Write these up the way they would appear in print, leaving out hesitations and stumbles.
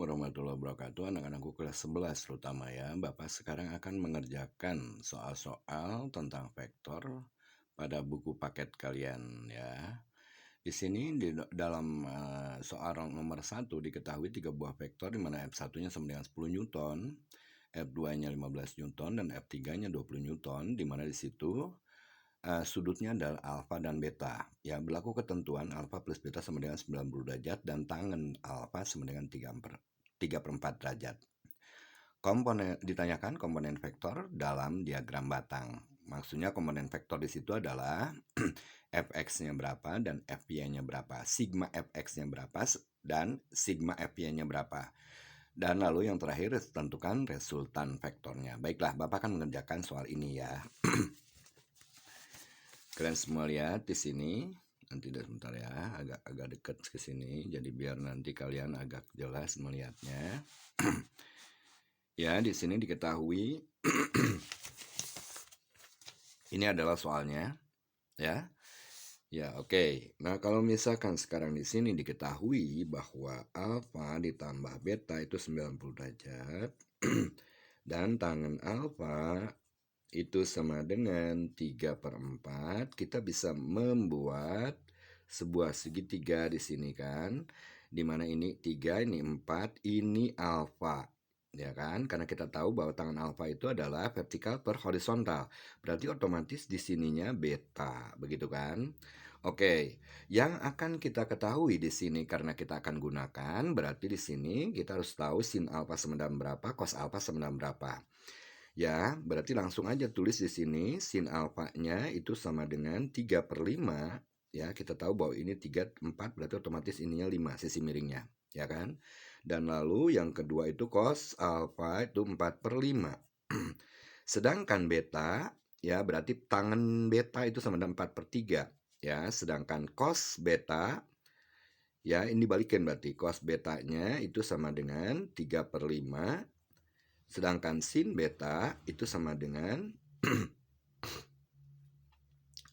warahmatullahi wabarakatuh. Anak-anakku kelas 11 terutama ya. Bapak sekarang akan mengerjakan soal-soal tentang vektor pada buku paket kalian ya. Di sini dalam soal nomor 1 diketahui 3 buah vektor di mana F1-nya sama dengan 10 Newton, F2-nya 15 Newton dan F3-nya 20 Newton, di mana di situ sudutnya adalah alfa dan beta. Ya, berlaku ketentuan alfa plus beta sama dengan 90 derajat dan tangen alfa sama dengan 3/4 derajat. Ditanyakan komponen vektor dalam diagram batang. Maksudnya komponen vektor di situ adalah fx-nya berapa dan fy-nya berapa, sigma fx-nya berapa dan sigma fy-nya berapa. Dan lalu yang terakhir tentukan resultan vektornya. Baiklah, Bapak akan mengerjakan soal ini ya. Kalian semua lihat di sini. Nanti sebentar ya, agak dekat ke sini, jadi biar nanti kalian agak jelas melihatnya. Ya, di sini diketahui ini adalah soalnya, ya. Ya, oke. Nah, kalau misalkan sekarang di sini diketahui bahwa alfa ditambah beta itu 90 derajat dan tangen alfa itu sama dengan 3/4, kita bisa membuat sebuah segitiga di sini kan, dimana ini 3, ini 4, ini alfa, ya kan? Karena kita tahu bahwa tangan alfa itu adalah vertikal per horizontal, berarti otomatis di sininya beta, begitu kan? Oke, yang akan kita ketahui di sini karena kita akan gunakan, berarti di sini kita harus tahu sin alfa sama dengan berapa, cos alfa sama dengan berapa. Ya, berarti langsung aja tulis di sini sin alfanya itu sama dengan 3/5. Ya, kita tahu bahwa ini 3, 4, berarti otomatis ininya 5 sisi miringnya, ya kan? Dan lalu yang kedua itu cos alfa itu 4/5. Sedangkan beta, ya berarti tangen beta itu sama dengan 4/3. Ya, sedangkan cos beta, ya ini balikin berarti cos betanya itu sama dengan 3/5. Sedangkan sin beta itu sama dengan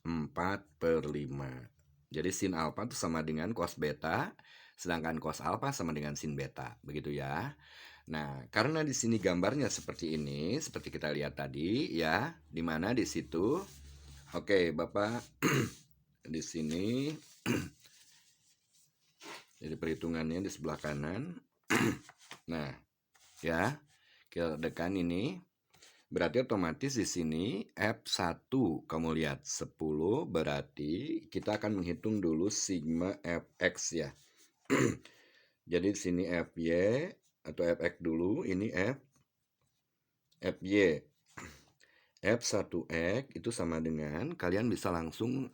4/5. Jadi sin alfa itu sama dengan cos beta, sedangkan cos alfa sama dengan sin beta, begitu ya. Nah, karena di sini gambarnya seperti ini, seperti kita lihat tadi ya, di mana di situ. Oke, Bapak di sini jadi perhitungannya di sebelah kanan. Nah, ya, kita tekan ini. Berarti otomatis di sini F1 kamu lihat 10, berarti kita akan menghitung dulu sigma Fx ya. Jadi di sini Fy atau Fx dulu, ini Fy. F1x itu sama dengan, kalian bisa langsung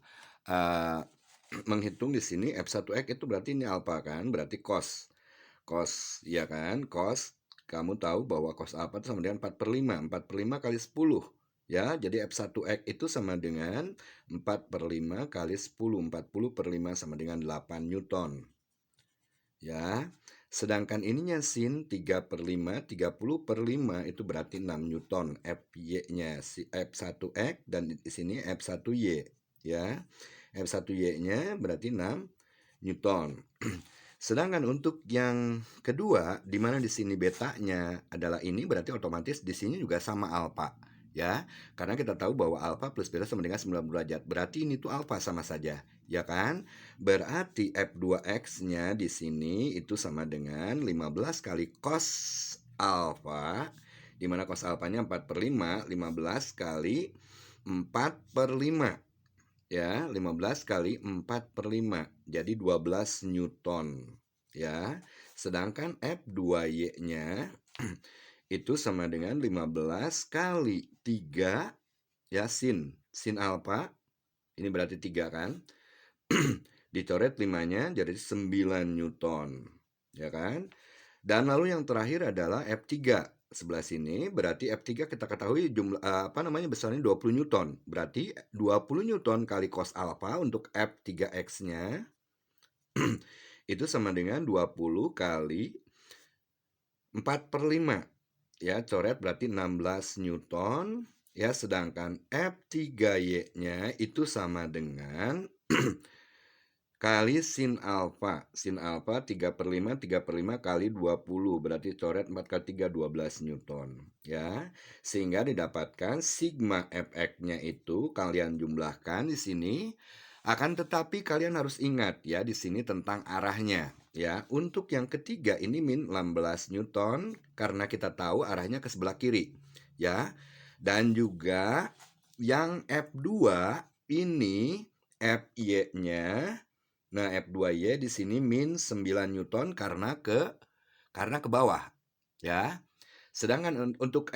menghitung di sini F1x itu berarti ini alfa kan, berarti cos. Cos, ya kan? Cos, kamu tahu bahwa cos alfa itu sama dengan 4/5. 4/5 kali 10. Ya, jadi F1x itu sama dengan 4/5 kali 10. 40/5 sama dengan 8 Newton. Ya, sedangkan ininya sin 3/5, 30/5 itu berarti 6 Newton. Fy-nya F1x dan di sini F1y. Ya, F1y-nya berarti 6 Newton. Sedangkan untuk yang kedua, di mana di sini betanya adalah ini, berarti otomatis di sini juga sama alfa, ya. Karena kita tahu bahwa alfa plus beta sama dengan 90 derajat. Berarti ini tuh alfa sama saja, ya kan? Berarti F2x-nya di sini itu sama dengan 15 kali cos alfa, di mana cos alfanya 4/5, 15 kali 4/5. Ya, 15 kali 4/5, jadi 12 Newton. Ya, sedangkan F2Y-nya itu sama dengan 15 kali 3, ya sin alfa, ini berarti 3 kan, dicoret 5-nya jadi 9 Newton, ya kan. Dan lalu yang terakhir adalah F3 sebelah sini, berarti F3 kita ketahui jumlah besarnya 20 Newton. Berarti 20 Newton kali cos alfa untuk F3x-nya itu sama dengan 20 kali 4/5. Ya, coret berarti 16 Newton. Ya, sedangkan F3y-nya itu sama dengan kali sin alfa. Sin alfa 3/5, 3/5 kali 20. Berarti coret 4 kali 3, 12 Newton. Ya, sehingga didapatkan sigma Fx-nya itu kalian jumlahkan di sini. Akan tetapi kalian harus ingat ya di sini tentang arahnya. Ya, untuk yang ketiga ini min 16 Newton karena kita tahu arahnya ke sebelah kiri. Ya, dan juga yang F2 ini Fy-nya. Nah, F2Y di sini min 9 Newton karena ke bawah, ya. Sedangkan untuk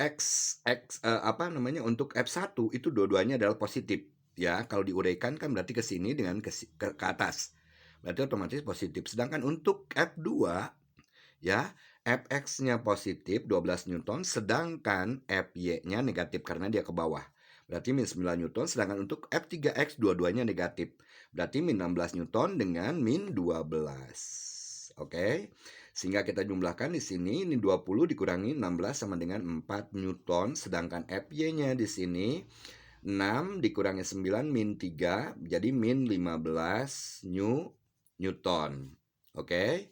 untuk F1 itu dua-duanya adalah positif, ya. Kalau diuraikan kan berarti ke sini dengan ke atas. Berarti otomatis positif. Sedangkan untuk F2 ya, Fx-nya positif 12 Newton sedangkan Fy-nya negatif karena dia ke bawah. Berarti min 9 Newton, sedangkan untuk F3X dua-duanya negatif. Berarti min 16 Newton dengan min 12. Oke. Sehingga kita jumlahkan di sini ini 20 dikurangi 16 sama dengan 4 Newton, sedangkan Fy-nya di sini 6 dikurangi 9 min 3 jadi min 15 Newton. Oke.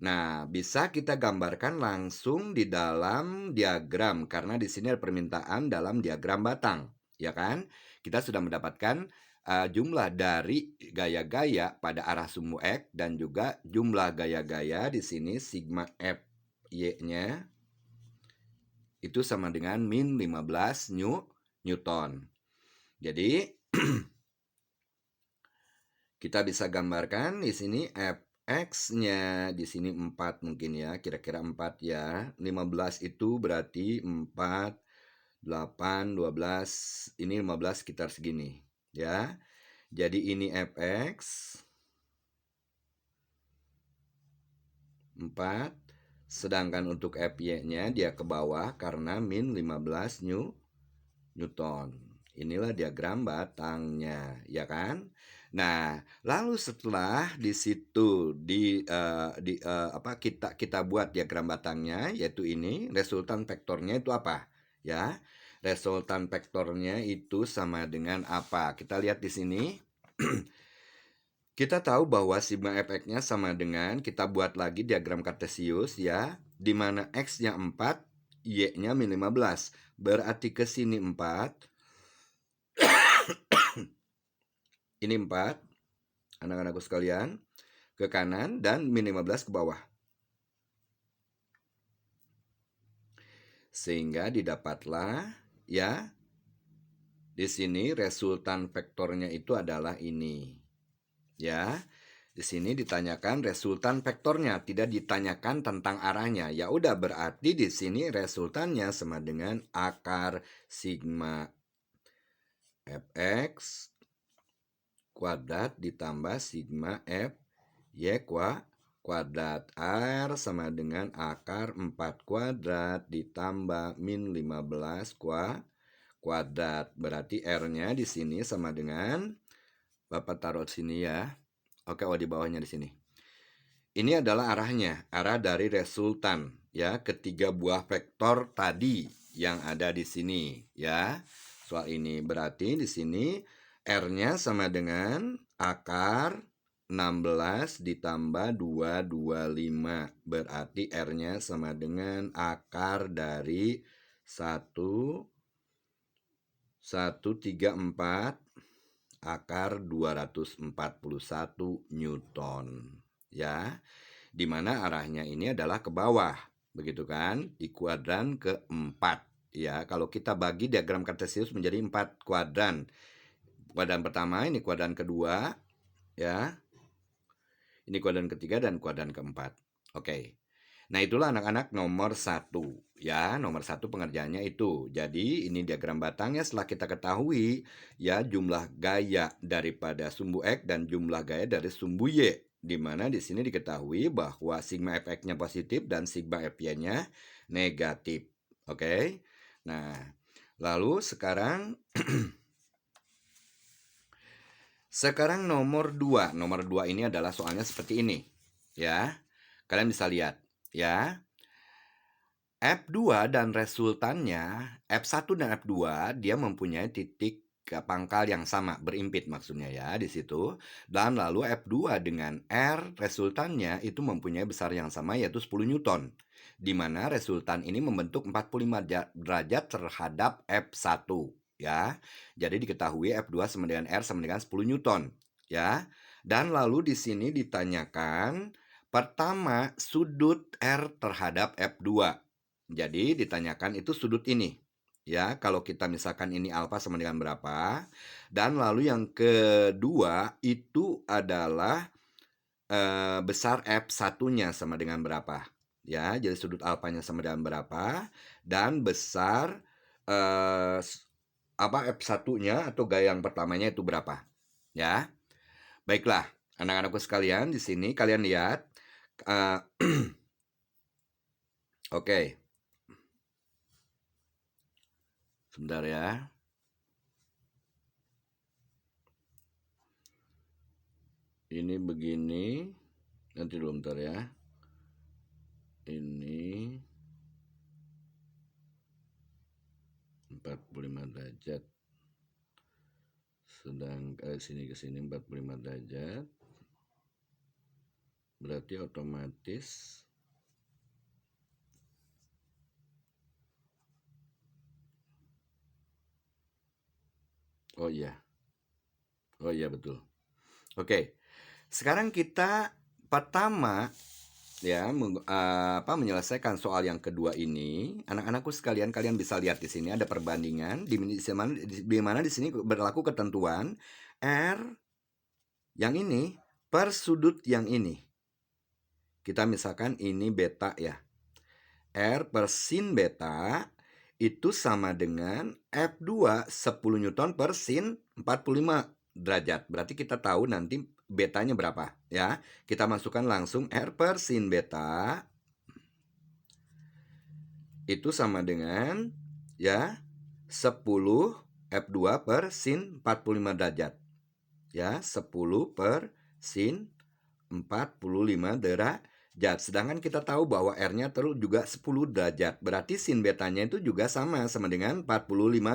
Nah, bisa kita gambarkan langsung di dalam diagram karena di sini ada permintaan dalam diagram batang, ya kan? Kita sudah mendapatkan jumlah dari gaya-gaya pada arah sumbu X dan juga jumlah gaya-gaya di sini sigma Fy-nya itu sama dengan min 15 Newton. Jadi kita bisa gambarkan di sini Fx-nya di sini 4 mungkin ya, kira-kira 4 ya. 15 itu berarti 4, 8, 12, ini 15 sekitar segini ya. Jadi ini Fx 4, sedangkan untuk Fy-nya dia ke bawah karena min 15 Newton. Inilah diagram batangnya, ya kan? Nah, lalu setelah di situ kita buat diagram batangnya, yaitu ini resultan vektornya itu apa? Ya, resultan vektornya itu sama dengan apa? Kita lihat di sini. Kita tahu bahwa sigma Fx-nya sama dengan, kita buat lagi diagram kartesius ya, di mana X-nya 4, Y-nya min 15. Berarti ke sini 4, ini 4, anak-anakku sekalian, ke kanan dan min 15 ke bawah. Sehingga didapatlah ya, di sini resultan vektornya itu adalah ini. Ya, di sini ditanyakan resultan vektornya, tidak ditanyakan tentang arahnya. Ya udah, berarti di sini resultannya sama dengan akar sigma Fx kuadrat ditambah sigma Fy kuadrat. R sama dengan akar 4 kuadrat ditambah min 15 kuadrat. Berarti R-nya di sini sama dengan, Bapak taruh sini ya. Oke, di bawahnya di sini. Ini adalah arahnya, arah dari resultan ya, ketiga buah vektor tadi yang ada di sini ya. Soal ini berarti di sini R-nya sama dengan akar 16 ditambah 225. Berarti R-nya sama dengan akar dari 134 akar 241 Newton ya, dimana arahnya ini adalah ke bawah, begitu kan, di kuadran keempat ya. Kalau kita bagi diagram kartesius menjadi 4 kuadran, kuadran pertama, ini kuadran kedua ya, ini kuadran ketiga dan kuadran keempat. Oke. Nah, itulah anak-anak nomor 1 ya, nomor 1 pengerjaannya itu. Jadi ini diagram batangnya setelah kita ketahui ya jumlah gaya daripada sumbu X dan jumlah gaya dari sumbu Y, di mana di sini diketahui bahwa sigma Fx-nya positif dan sigma Fy-nya negatif. Oke. Nah, lalu sekarang nomor 2. Nomor 2 ini adalah soalnya seperti ini ya. Kalian bisa lihat ya. F2 dan resultannya, F1 dan F2 dia mempunyai titik ke pangkal yang sama, berimpit maksudnya ya di situ. Dan lalu F2 dengan R resultannya itu mempunyai besar yang sama yaitu 10 Newton. Di mana resultan ini membentuk 45 derajat terhadap F1 ya. Jadi diketahui F2 sama dengan R sama dengan 10 Newton ya. Dan lalu di sini ditanyakan pertama sudut R terhadap F2. Jadi ditanyakan itu sudut ini. Ya, kalau kita misalkan ini alfa sama dengan berapa. Dan lalu yang kedua itu adalah besar F1-nya sama dengan berapa. Ya, jadi sudut alfanya sama dengan berapa. Dan besar F1-nya atau gaya yang pertamanya itu berapa. Ya, baiklah anak-anakku sekalian di sini kalian lihat. Oke. Sebentar ya. Ini begini. Nanti dulu bentar ya. Ini 45 derajat. Sedang sini ke sini 45 derajat. Berarti otomatis Oh iya betul. Oke. Sekarang kita pertama ya menyelesaikan soal yang kedua ini. Anak-anakku sekalian, kalian bisa lihat di sini ada perbandingan di mana di sini berlaku ketentuan R yang ini per sudut yang ini. Kita misalkan ini beta ya. R per sin beta itu sama dengan F2 10 Newton per sin 45 derajat. Berarti kita tahu nanti betanya berapa ya. Kita masukkan langsung R per sin beta itu sama dengan ya 10 F2 per sin 45 derajat. Ya, 10 per sin 45 derajat. Sedangkan kita tahu bahwa R-nya terus juga 10 derajat. Berarti sin betanya itu juga sama dengan 45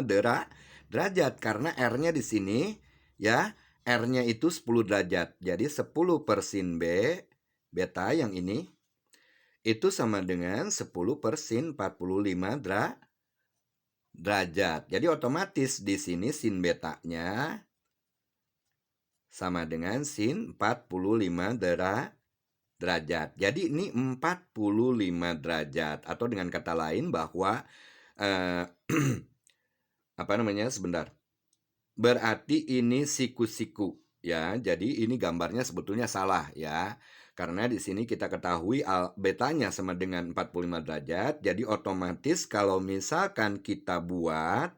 derajat karena R-nya di sini ya, R-nya itu 10 derajat. Jadi 10 per sin beta yang ini itu sama dengan 10 per sin 45 derajat. Jadi otomatis di sini sin betanya sama dengan sin 45 derajat. Jadi ini 45 derajat atau dengan kata lain bahwa sebentar. Berarti ini siku-siku ya. Jadi ini gambarnya sebetulnya salah ya. Karena di sini kita ketahui betanya sama dengan 45 derajat. Jadi otomatis kalau misalkan kita buat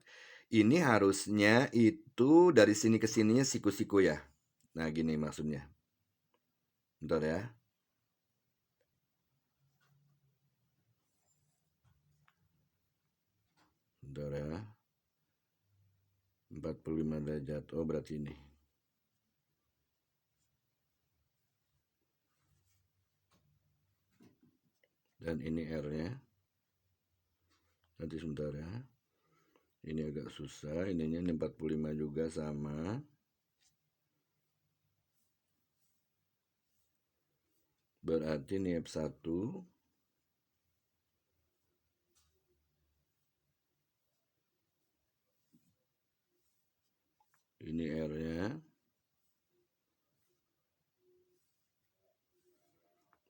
ini harusnya itu dari sini ke sininya siku-siku ya. Nah, gini maksudnya. Bentar ya. Bentar ya. 45 derajat. Oh, berarti ini. Dan ini R-nya. Nanti sebentar ya. Ini agak susah. Ininya 45 juga sama. Berarti ini F1. Ini R-nya.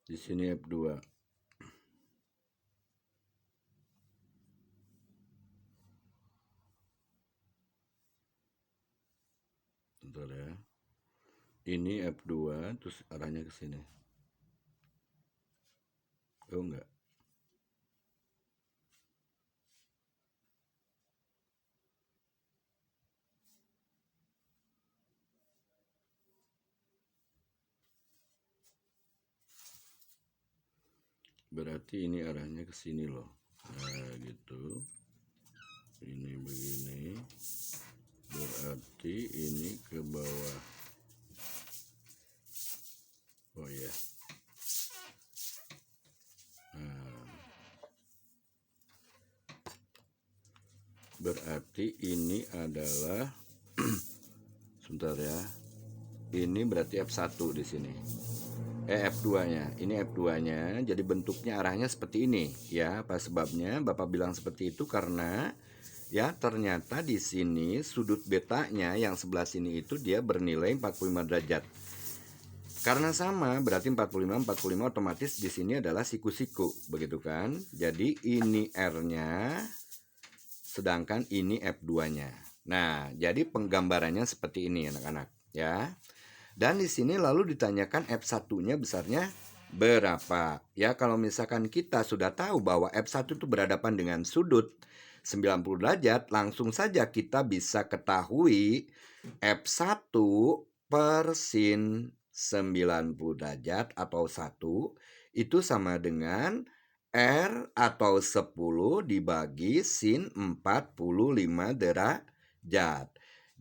Di sini F2. Bentar ya. Ini F2 terus arahnya ke sini. Oh enggak. Berarti ini arahnya ke sini loh. Nah, gitu. Ini begini. Berarti ini ke bawah. Oh iya. Nah, berarti ini adalah Sebentar ya. Ini berarti F1 di sini. F2-nya. Ini F2-nya. Jadi bentuknya arahnya seperti ini, ya. Apa sebabnya Bapak bilang seperti itu? Karena ya ternyata di sini sudut betanya yang sebelah sini itu dia bernilai 45 derajat. Karena sama, berarti 45 otomatis di sini adalah siku-siku, begitu kan? Jadi ini R-nya, sedangkan ini F2-nya. Nah, jadi penggambarannya seperti ini anak-anak, ya. Dan di sini lalu ditanyakan F1-nya besarnya berapa? Ya, kalau misalkan kita sudah tahu bahwa F1 itu berhadapan dengan sudut 90 derajat, langsung saja kita bisa ketahui F1 per sin 90 derajat atau 1 itu sama dengan R atau 10 dibagi sin 45 derajat.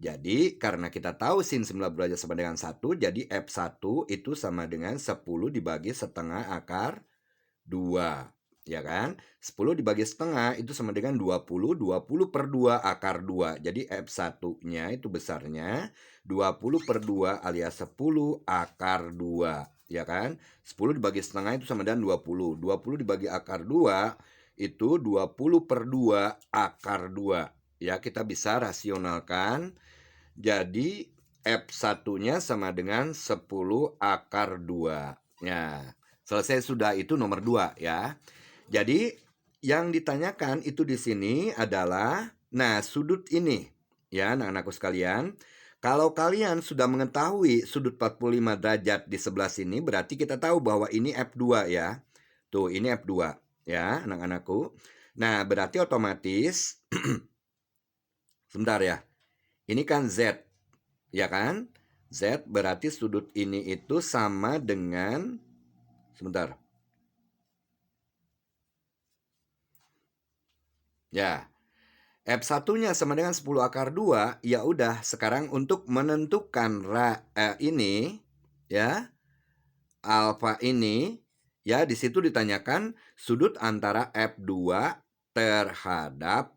Jadi karena kita tahu sin 90 derajat sama dengan 1, jadi F1 itu sama dengan 10 dibagi setengah akar 2. Ya kan? 10 dibagi setengah itu sama dengan 20, 20 per 2 akar 2. Jadi F1-nya itu besarnya 20 per 2 alias 10 akar 2. Ya kan? 10 dibagi setengah itu sama dengan 20. 20 dibagi akar 2 itu 20 per 2 akar 2. Ya, kita bisa rasionalkan. Jadi F1-nya sama dengan 10 akar 2. Ya, selesai sudah, itu nomor 2 ya. Jadi yang ditanyakan itu di sini adalah, nah sudut ini ya anak-anakku sekalian. Kalau kalian sudah mengetahui sudut 45 derajat di sebelah sini, berarti kita tahu bahwa ini F2 ya. Tuh, ini F2 ya anak-anakku. Nah, berarti otomatis sebentar ya. Ini kan Z, ya kan? Z berarti sudut ini itu sama dengan, sebentar. Ya, F1-nya sama dengan 10 akar 2, ya udah sekarang untuk menentukan ini ya, alfa ini ya, di situ ditanyakan sudut antara F2 terhadap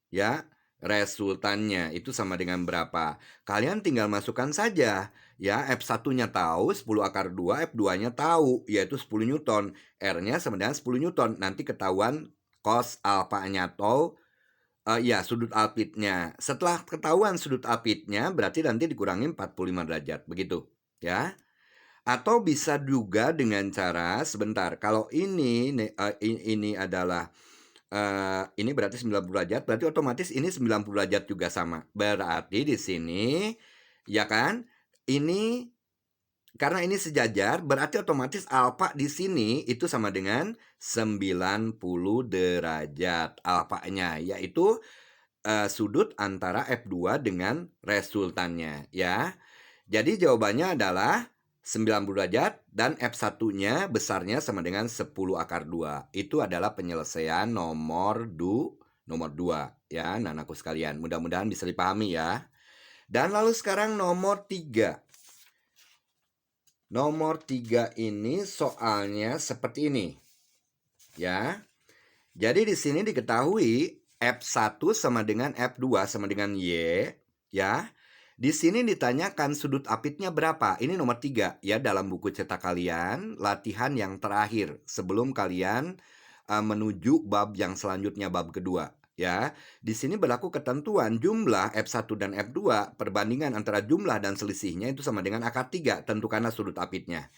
ya resultannya itu sama dengan berapa. Kalian tinggal masukkan saja ya, F1-nya tahu 10 akar 2, F2-nya tahu yaitu 10 Newton, R-nya sama dengan 10 Newton. Nanti ketahuan cos alfanya atau ya sudut alpitnya. Setelah ketahuan sudut alpitnya berarti nanti dikurangi 45 derajat, begitu ya. Atau bisa juga dengan cara, sebentar, kalau ini adalah ini berarti 90 derajat, berarti otomatis ini 90 derajat juga sama. Berarti di sini ya kan, ini karena ini sejajar, berarti otomatis alfa di sini itu sama dengan 90 derajat alfanya, yaitu sudut antara F2 dengan resultannya ya. Jadi jawabannya adalah 90 derajat dan F1-nya besarnya sama dengan 10 akar 2. Itu adalah penyelesaian nomor 2 ya anak-anakku sekalian. Mudah-mudahan bisa dipahami ya. Dan lalu sekarang nomor 3. Nomor 3 ini soalnya seperti ini. Ya. Jadi di sini diketahui F1 sama dengan F2 sama dengan Y, ya. Di sini ditanyakan sudut apitnya berapa. Ini nomor 3 ya dalam buku cetak kalian, latihan yang terakhir sebelum kalian menuju bab yang selanjutnya, bab kedua. Ya, di sini berlaku ketentuan jumlah F1 dan F2, perbandingan antara jumlah dan selisihnya itu sama dengan akar 3, tentukanlah sudut apitnya.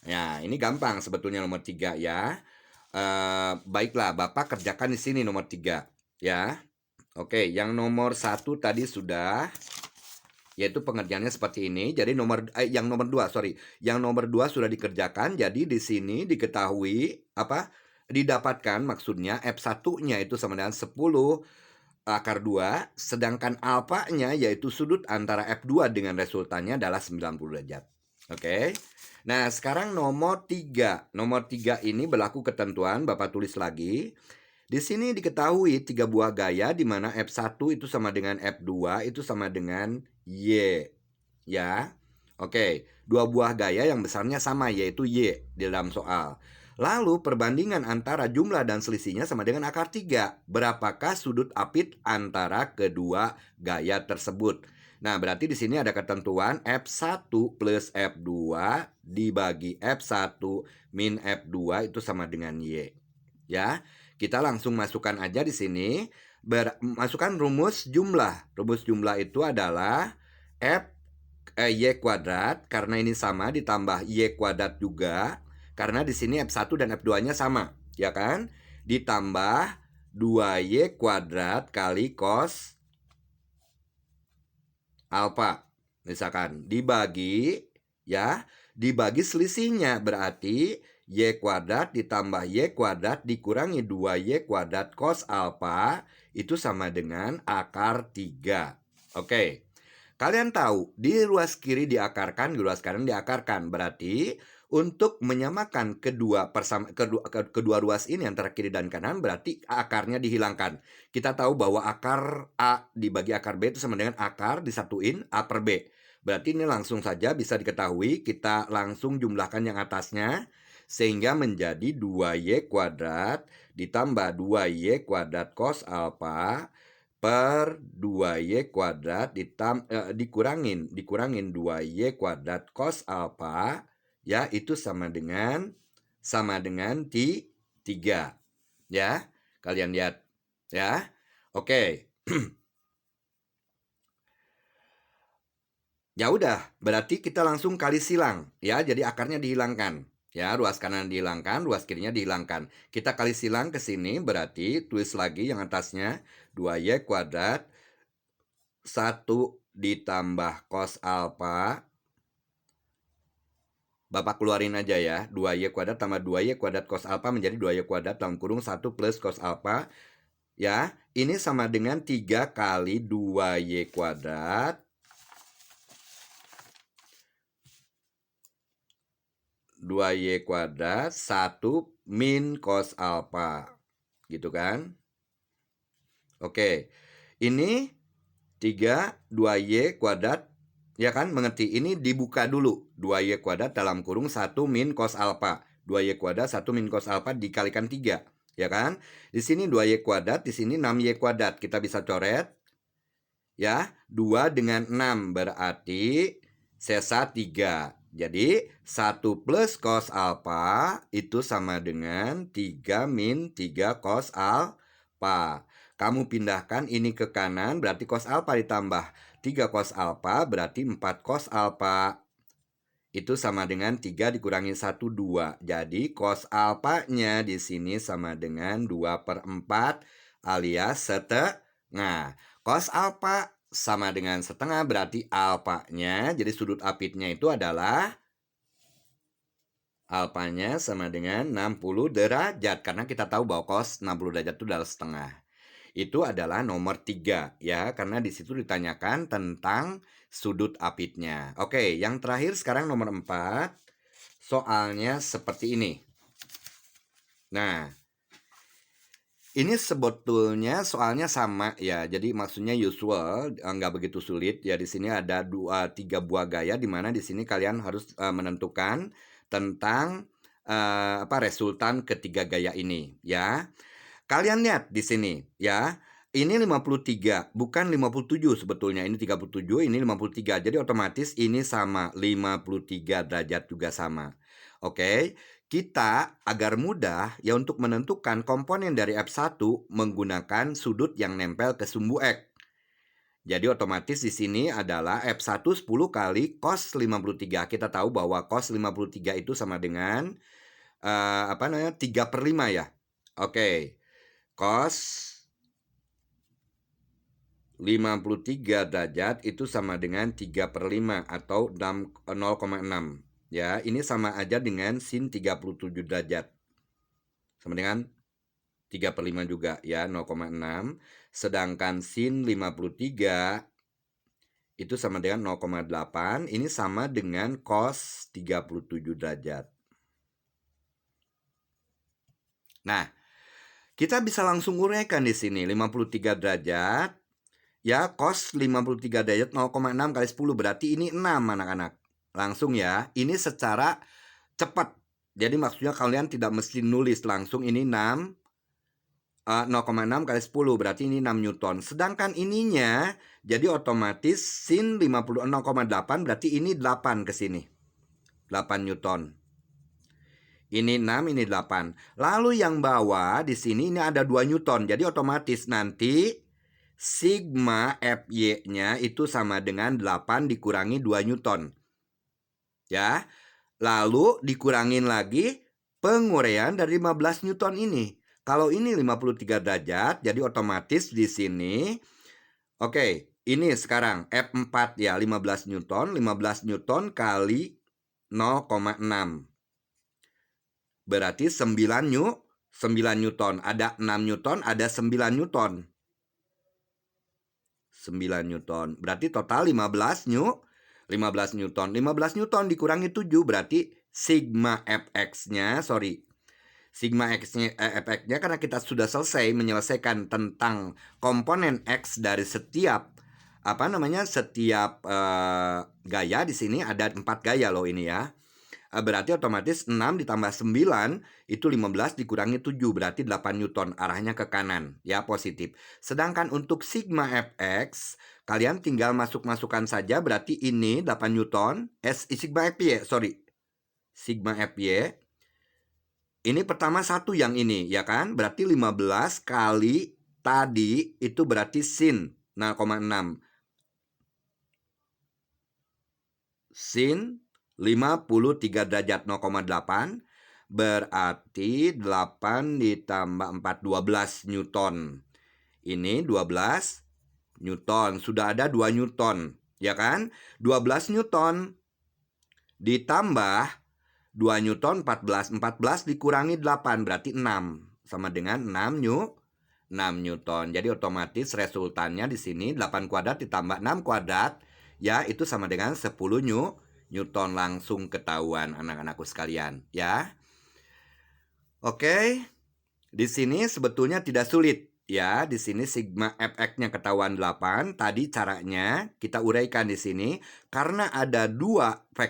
Ya, ini gampang sebetulnya nomor 3 ya. Baiklah, Bapak kerjakan di sini nomor 3 ya. Oke, yang nomor 1 tadi sudah, yaitu pengerjaannya seperti ini. Jadi yang nomor 2 sudah dikerjakan. Jadi di sini diketahui didapatkan maksudnya F1-nya itu sama dengan 10 akar 2, sedangkan alfanya yaitu sudut antara F2 dengan resultannya adalah 90 derajat. Oke. Nah, sekarang nomor 3. Nomor 3 ini berlaku ketentuan, Bapak tulis lagi. Di sini diketahui 3 buah gaya di mana F1 itu sama dengan F2 itu sama dengan Y. Ya. Oke, 2 buah gaya yang besarnya sama yaitu Y di dalam soal. Lalu perbandingan antara jumlah dan selisihnya sama dengan akar 3. Berapakah sudut apit antara kedua gaya tersebut? Nah, berarti di sini ada ketentuan F1 plus F2 dibagi F1 min F2 itu sama dengan Y. Ya, kita langsung masukkan aja di sini. Masukkan rumus jumlah. Rumus jumlah itu adalah Y kuadrat, karena ini sama, ditambah Y kuadrat juga. Karena di sini F1 dan F2-nya sama, ya kan? Ditambah 2Y kuadrat kali cos alfa, misalkan dibagi selisihnya, berarti Y kuadrat ditambah Y kuadrat dikurangi 2Y kuadrat cos alfa itu sama dengan akar 3. Oke, kalian tahu di ruas kiri diakarkan, di ruas kanan diakarkan, berarti untuk menyamakan kedua ruas ini antara kiri dan kanan, berarti akarnya dihilangkan. Kita tahu bahwa akar A dibagi akar B itu sama dengan akar disatuin A per B. Berarti ini langsung saja bisa diketahui, kita langsung jumlahkan yang atasnya, sehingga menjadi 2Y kuadrat ditambah 2Y kuadrat cos alfa per 2Y kuadrat dikurangin 2Y kuadrat cos alfa, ya, itu sama dengan 3. Ya, kalian lihat ya. Oke. Ya udah, berarti kita langsung kali silang ya. Jadi akarnya dihilangkan. Ya, ruas kanan dihilangkan, ruas kirinya dihilangkan. Kita kali silang ke sini, berarti tulis lagi yang atasnya 2Y kuadrat 1 ditambah cos alfa. Bapak keluarin aja ya, 2Y kuadrat tambah 2Y kuadrat cos alfa menjadi 2Y kuadrat dalam kurung 1 plus cos alfa. Ya, ini sama dengan 3 kali 2Y kuadrat 2Y kuadrat 1 min cos alfa. Gitu kan? Oke, ini 3 2Y kuadrat, ya kan, mengerti? Ini dibuka dulu, 2Y kuadrat dalam kurung 1 min cos alfa. 2Y kuadrat 1 min cos alfa dikalikan 3, ya kan? Di sini 2Y kuadrat, di sini 6Y kuadrat. Kita bisa coret, ya. 2 dengan 6 berarti sisa 3. Jadi 1 plus cos alfa itu sama dengan 3 min 3 cos alfa. Kamu pindahkan ini ke kanan, berarti cos alfa ditambah 3 cos alfa berarti 4 cos alfa. Itu sama dengan 3 dikurangi 1, 2. Jadi cos alfanya di sini sama dengan 2 per 4 alias setengah. Cos alfa sama dengan setengah, berarti alfanya, jadi sudut apitnya itu adalah alfanya sama dengan 60 derajat. Karena kita tahu bahwa cos 60 derajat itu adalah setengah. Itu adalah nomor 3 ya, karena di situ ditanyakan tentang sudut apitnya. Oke, yang terakhir sekarang nomor 4. Soalnya seperti ini. Nah, ini sebetulnya soalnya sama ya. Jadi maksudnya usual, nggak begitu sulit. Ya, di sini ada 3 buah gaya, di mana di sini kalian harus menentukan tentang resultan ketiga gaya ini ya. Kalian lihat di sini ya. Ini 53, bukan 57 sebetulnya. Ini 37, ini 53. Jadi otomatis ini sama, 53 derajat juga sama. Oke, kita agar mudah ya untuk menentukan komponen dari F1 menggunakan sudut yang nempel ke sumbu X. Jadi otomatis di sini adalah F1 10 kali cos 53. Kita tahu bahwa cos 53 itu sama dengan 3 per 5 ya. Oke, cos 53 derajat itu sama dengan 3 per 5 atau 0,6. Ya, ini sama aja dengan sin 37 derajat. Sama dengan 3 per 5 juga ya, 0,6. Sedangkan sin 53 itu sama dengan 0,8. Ini sama dengan cos 37 derajat. Nah, kita bisa langsung uraikan di sini 53 derajat. Ya, cos 53 derajat 0,6 kali 10 berarti ini 6 anak-anak. Langsung ya, ini secara cepat. Jadi maksudnya kalian tidak mesti nulis langsung ini 6 0,6 kali 10 berarti ini 6 Newton. Sedangkan ininya jadi otomatis sin 56,8 berarti ini 8 ke sini. 8 Newton. Ini 6, ini 8. Lalu yang bawah di sini ini ada 2 Newton. Jadi otomatis nanti sigma Fy-nya itu sama dengan 8 dikurangi 2 Newton. Ya. Lalu dikurangin lagi penguraian dari 15 Newton ini. Kalau ini 53 derajat, jadi otomatis di sini oke, ini sekarang F4 ya 15 Newton, 15 Newton kali 0,6. Berarti 9 Newton. Ada 6 Newton, ada 9 Newton. 9 Newton. Berarti total 15 Newton. 15 Newton dikurangi 7 berarti sigma Fx-nya, sigma Fx-nya karena kita sudah selesai menyelesaikan tentang komponen X dari setiap setiap gaya. Di sini ada 4 gaya loh ini ya. Berarti otomatis 6 ditambah 9 itu 15 dikurangi 7 berarti 8 Newton, arahnya ke kanan ya, positif. Sedangkan untuk sigma Fx kalian tinggal masukkan saja, berarti ini 8 Newton. Sigma Fy ini pertama 1 yang ini ya kan, berarti 15 kali tadi itu berarti sin 0,6 sin 53 derajat 0,8 berarti 8 ditambah 4 12 Newton. Ini 12 Newton. Sudah ada 2 Newton, ya kan? 12 Newton ditambah 2 Newton 14. 14 dikurangi 8 berarti 6 sama dengan 6 Newton. Jadi otomatis resultannya di sini 8 kuadrat ditambah 6 kuadrat ya itu sama dengan 10 Newton, langsung ketahuan anak-anakku sekalian ya. Oke. Di sini sebetulnya tidak sulit ya. Di sini sigma Fx-nya ketahuan 8. Tadi caranya kita uraikan di sini karena ada 2 vektor